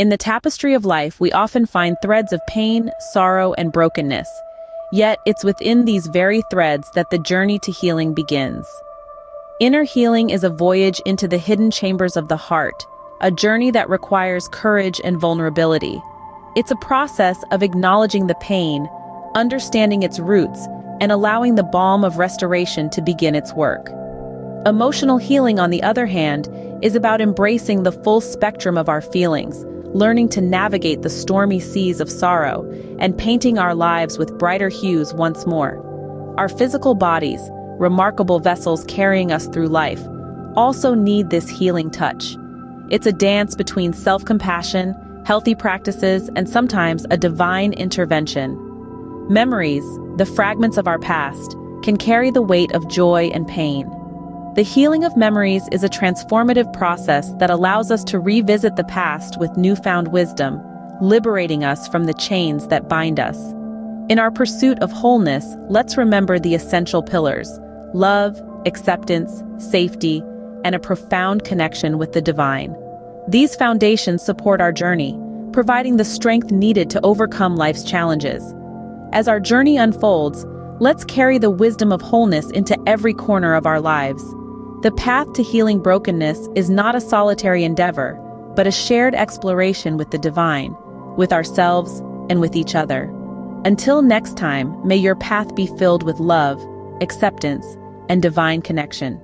In the tapestry of life, we often find threads of pain, sorrow, and brokenness. Yet, it's within these very threads that the journey to healing begins. Inner healing is a voyage into the hidden chambers of the heart, a journey that requires courage and vulnerability. It's a process of acknowledging the pain, understanding its roots, and allowing the balm of restoration to begin its work. Emotional healing, on the other hand, is about embracing the full spectrum of our feelings, learning to navigate the stormy seas of sorrow, and painting our lives with brighter hues once more. Our physical bodies, remarkable vessels carrying us through life, also need this healing touch. It's a dance between self-compassion, healthy practices, and sometimes a divine intervention. Memories, the fragments of our past, can carry the weight of joy and pain. The healing of memories is a transformative process that allows us to revisit the past with newfound wisdom, liberating us from the chains that bind us. In our pursuit of wholeness, let's remember the essential pillars: love, acceptance, safety, and a profound connection with the divine. These foundations support our journey, providing the strength needed to overcome life's challenges. As our journey unfolds, let's carry the wisdom of wholeness into every corner of our lives. The path to healing brokenness is not a solitary endeavor, but a shared exploration with the divine, with ourselves, and with each other. Until next time, may your path be filled with love, acceptance, and divine connection.